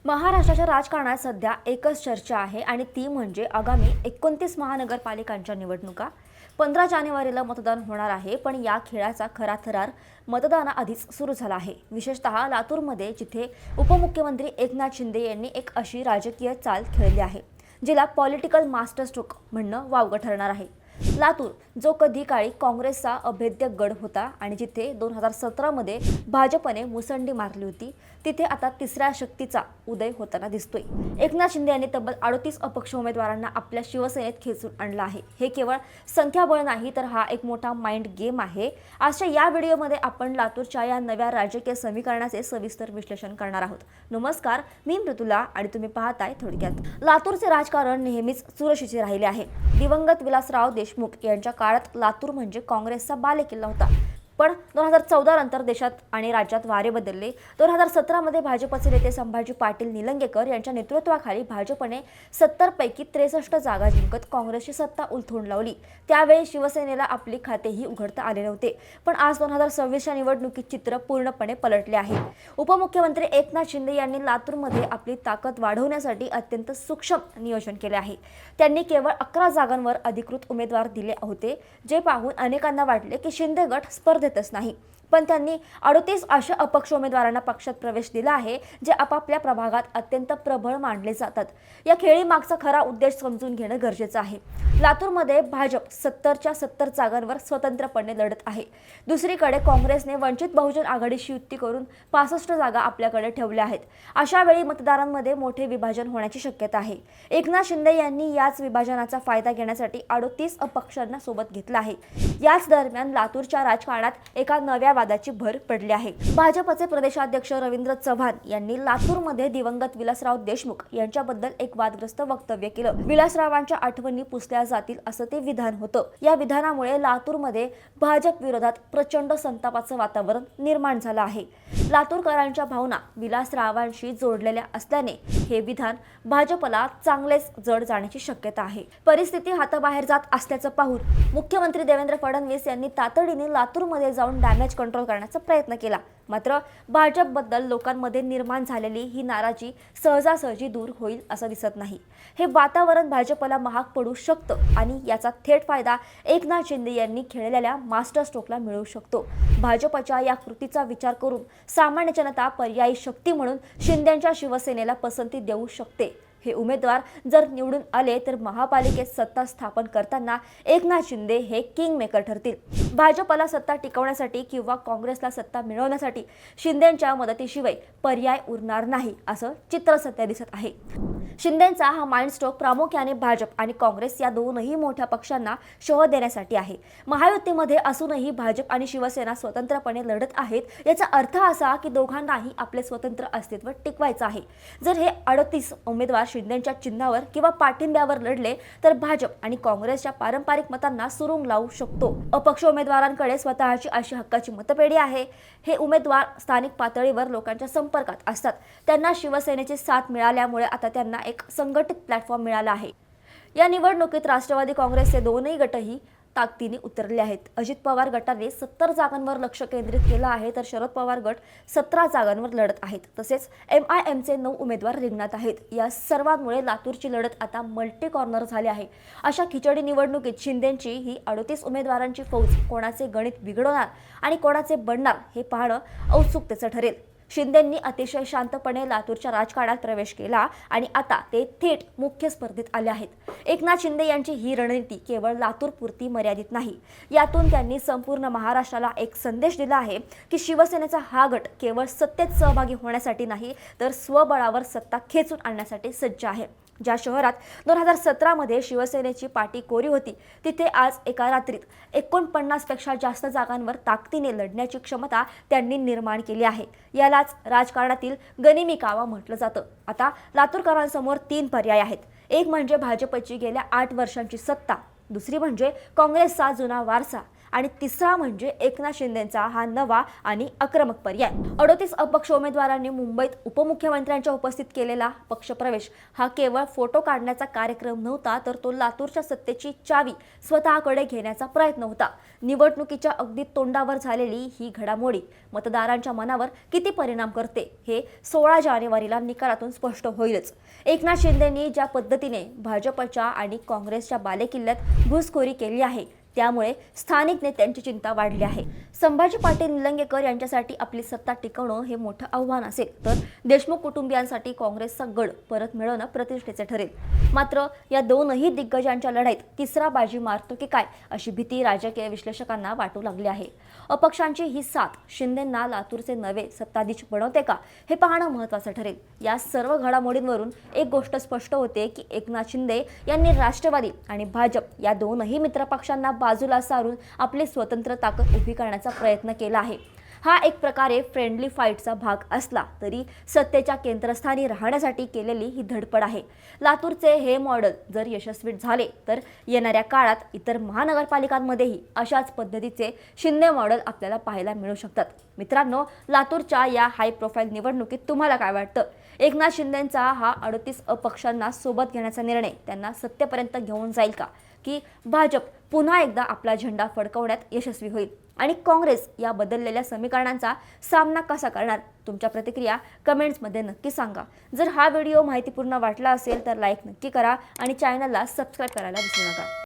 महाराष्ट्राच्या राजकारणात सध्या एकच चर्चा आहे आणि ती म्हणजे आगामी 29 महानगरपालिकांच्या निवडणुका. 15 जानेवारीला मतदान होणार आहे, पण या खेळाचा खरा थरार मतदानाआधीच सुरू झाला आहे. विशेषतः लातूरमध्ये, जिथे उपमुख्यमंत्री एकनाथ शिंदे यांनी एक अशी राजकीय चाल खेळली आहे जिला पॉलिटिकल मास्टरस्ट्रोक म्हणणं वावगं ठरणार आहे. लातूर, जो कधी काळी काँग्रेसचा अभेद्य गड होता आणि जिथे 2017 मध्ये भाजपने मुसंडी मारली होती, तिथे आता तिसऱ्या शक्तीचा उदय होताना दिसतोय. एकनाथ शिंदे यांनी तब्बल 38 अपक्ष उमेदवारांना आपल्या शिवसेनेत खेचून आणलं आहे. हे केवळ संख्याबळ नाही, तर हा एक मोठा माइंड गेम आहे. आजच्या या व्हिडिओमध्ये आपण लातूरच्या या नव्या राजकीय समीकरणाचे सविस्तर विश्लेषण करणार आहोत. नमस्कार, मी मृदुला आणि तुम्ही पाहताय थोडक्यात. लातूरचे राजकारण नेहमीच चुरशीचे राहिले आहे. दिवंगत विलासराव देशमुख यांच्या काळात लातूर म्हणजे काँग्रेसचा बालेकिल्ला होता. पण 2014 नंतर देशात आणि राज्यात वारे बदलले. 2017 मध्ये भाजपचे नेते संभाजी पाटील निलंगेकर यांच्या नेतृत्वाखाली भाजपने 70 पैकी 63 जागा जिंकत काँग्रेसची सत्ता उलथवून लावली. त्यावेळी शिवसेनेला आपली खातेही उघडता आले नव्हते. पण आज 2026च्या निवडणुकीत चित्र पूर्णपणे पलटले आहे. उपमुख्यमंत्री एकनाथ शिंदे यांनी लातूरमध्ये आपली ताकद वाढवण्यासाठी अत्यंत सूक्ष्म नियोजन केले आहे. त्यांनी केवळ 11 जागांवर अधिकृत उमेदवार दिले होते, जे पाहून अनेकांना वाटले की शिंदे गट स्पर्धेतच नाही. पण त्यांनी 38 अशा अपक्ष उमेदवारांना पक्षात प्रवेश दिला आहे, जे आपापल्या प्रभागात अत्यंत प्रबळ मानले जातात. या खेळीमागचा खरा उद्देश समजून घेणं गरजेचं आहे. लातूरमध्ये भाजप 70च्या 70 जागांवर स्वतंत्रपणे लढत आहे. दुसरीकडे काँग्रेसने वंचित बहुजन आघाडीशी युती करून 65 जागा आपल्याकडे ठेवल्या आहेत. अशा वेळी मतदारांमध्ये मोठे विभाजन होण्याची शक्यता आहे. एकनाथ शिंदे यांनी याच विभाजनाचा फायदा घेण्यासाठी 38 अपक्षांना सोबत घेतला आहे. याच दरम्यान लातूरच्या राजकारणात एका नव्या वादाची भर पडली आहे. भाजपचे प्रदेशाध्यक्ष रवींद्र चव्हाण यांनी लातूरमध्ये दिवंगत विलासराव देशमुख यांच्याबद्दल एक वादग्रस्त वक्तव्य केलं. विलासरावांच्या आठवणी पुसल्या जातील असं ते विधान होतं. या विधानामुळे लातूरमध्ये भाजप विरोधात प्रचंड संतापाचं वातावरण निर्माण झालं आहे. लातूरकरांच्या भावना विलासरावांशी जोडलेल्या असल्याने हे विधान भाजपला चांगलेच जड जाण्याची शक्यता आहे. परिस्थिती हाताबाहेर जात असल्याचं पाहून मुख्यमंत्री देवेंद्र फडणवीस यांनी तातडीने लातूरमध्ये जाऊन डॅमेज कंट्रोल करण्याचा प्रयत्न केला. मात्र भाजपबद्दल लोकांमध्ये निर्माण झालेली ही नाराजी सहजासहजी दूर होईल असं दिसत नाही. हे वातावरण भाजपला महाग पडू शकतं आणि याचा थेट फायदा एकनाथ शिंदे यांनी खेळलेल्या मास्टर स्ट्रोकला मिळू शकतो. भाजपच्या या कृतीचा विचार करून सामान्य जनता पर्यायी शक्ती म्हणून शिंदेंच्या शिवसेनेला पसंती देऊ शकते. हे उमेदवार जर निवडून आले तर महापालिकेत सत्ता स्थापन करताना एकनाथ शिंदे हे किंग मेकर ठरतील. भाजपला सत्ता टिकवण्यासाठी किंवा काँग्रेसला सत्ता मिळवण्यासाठी शिंदेंच्या मदतीशिवाय पर्याय उरणार नाही असं चित्र सध्या दिसत आहे. शिंदेंचा हा माइंड स्ट्रोक प्रामुख्याने भाजप आणि काँग्रेस या दोनही मोठ्या पक्षांना शह देण्यासाठी आहे. महायुतीमध्ये असूनही भाजप आणि शिवसेना स्वतंत्रपणे लढत आहेत. याचा अर्थ असा की दोघांनाही आपले स्वतंत्र अस्तित्व टिकवायचं आहे. जर हे 38 उमेदवार शिंदेंच्या चिन्हावर किंवा पाठिंब्यावर लढले तर भाजप आणि काँग्रेसच्या पारंपरिक मतांना सुरुंग लावू शकतो. अपक्ष उमेदवारांकडे स्वतःची अशी हक्काची मतपेढी आहे. हे उमेदवार स्थानिक पातळीवर लोकांच्या संपर्कात असतात. त्यांना शिवसेनेची साथ मिळाल्यामुळे आता त्यांना एक संघटित प्लॅटफॉर्म मिळाला आहे. या निवडणुकीत राष्ट्रवादी काँग्रेसचे दोनही गटही ताकदीने उतरले आहेत. अजित पवार गटाने 70 जागांवर लक्ष केंद्रित केलं आहे, तर शरद पवार गट 17 जागांवर लढत आहेत. तसेच MIMचे 9 उमेदवार रिंगणात आहेत. या सर्वांमुळे लातूरची लढत आता मल्टी कॉर्नर झाली आहे. अशा खिचडी निवडणुकीत शिंदेंची ही 38 उमेदवारांची फौज कोणाचे गणित बिघडवणार आणि कोणाचे बनणार हे पाहणं औत्सुकतेचं ठरेल. शिंदेंनी अतिशय शांतपणे लातूरच्या राजकारणात प्रवेश केला आणि आता ते थेट मुख्य स्पर्धेत आले आहेत. एकनाथ शिंदे यांची ही रणनीती केवळ लातूरपुरती मर्यादित नाही. यातून त्यांनी संपूर्ण महाराष्ट्राला एक संदेश दिला आहे की शिवसेनेचा हा गट केवळ सत्तेत सहभागी होण्यासाठी नाही, तर स्वबळावर सत्ता खेचून आणण्यासाठी सज्ज आहे. ज्या शहरात 2017 मध्ये शिवसेनेची पाटी कोरी होती, तिथे आज एका रात्रीत 49 पेक्षा जास्त जागांवर ताकदीने लढण्याची क्षमता त्यांनी निर्माण केली आहे. यालाच राजकारणातील गनिमी कावा म्हटलं जातं. आता लातूरकरांसमोर 3 पर्याय आहेत. एक म्हणजे भाजपची गेल्या 8 वर्षांची सत्ता, दुसरी म्हणजे काँग्रेसचा जुना वारसा आणि तिसरा म्हणजे एकनाथ शिंदेंचा हा नवा आणि आक्रमक पर्याय. 38 अपक्ष उमेदवारांनी मुंबईत उपमुख्यमंत्र्यांच्या उपस्थित केलेला पक्षप्रवेश हा केवळ फोटो काढण्याचा कार्यक्रम नव्हता, तर तो लातूरच्या सत्तेची चावी स्वतःकडे घेण्याचा प्रयत्न होता. निवडणुकीच्या अगदी तोंडावर झालेली ही घडामोडी मतदारांच्या मनावर किती परिणाम करते हे 16 जानेवारीला निकालातून स्पष्ट होईलच. एकनाथ शिंदेंनी ज्या पद्धतीने भाजपच्या आणि काँग्रेसच्या बालेकिल्ल्यात घुसखोरी केली आहे त्यामुळे स्थानिक नेत्यांची चिंता वाढली आहे. संभाजी पाटील निलंगेकर यांच्यासाठी आपली सत्ता टिकवणं हे मोठं आव्हान असेल, तर देशमुख कुटुंबियांसाठी काँग्रेसचा गड परत मिळवणं प्रतिष्ठेचे ठरेल. मात्र या दोनही दिग्गजांच्या लढाईत तिसरा बाजी मारतो की काय अशी भीती राजकीय विश्लेषकांना वाटू लागली आहे. अपक्षांची ही साथ शिंदेंना लातूरचे नवे सत्ताधीश बनवते का हे पाहणं महत्त्वाचं ठरेल. या सर्व घडामोडींवरून एक गोष्ट स्पष्ट होते की एकनाथ शिंदे यांनी राष्ट्रवादी आणि भाजप या दोनही मित्रपक्षांना बाजूला सारून आपली स्वतंत्र ताकद उभी करण्याचा प्रयत्न केला आहे. हा एक प्रकारे फ्रेंडली फाईटचा भाग असला तरी सत्तेच्या केंद्रस्थानी राहण्यासाठी केलेली ही धडपड आहे. लातूरचे हे मॉडेल जर यशस्वी झाले तर येणाऱ्या काळात इतर महानगरपालिकांमध्येही अशाच पद्धतीचे शिंदे मॉडेल आपल्याला पाहायला मिळू शकतात. मित्रांनो, लातूरच्या या हाय प्रोफाईल निवडणुकीत तुम्हाला काय वाटतं? एकनाथ शिंदेंचा हा 38 अपक्षांना सोबत घेण्याचा निर्णय त्यांना सत्तेपर्यंत घेऊन जाईल का, की भाजप पुन्हा एकदा आपला झेंडा फडकवण्यात यशस्वी होईल आणि काँग्रेस या बदललेल्या समीकरणांचा सामना कसा करणार? तुमच्या प्रतिक्रिया कमेंट्समध्ये नक्की सांगा. जर हा व्हिडिओ माहितीपूर्ण वाटला असेल तर लाईक नक्की करा आणि चॅनलला सबस्क्राईब करायला विसरू नका.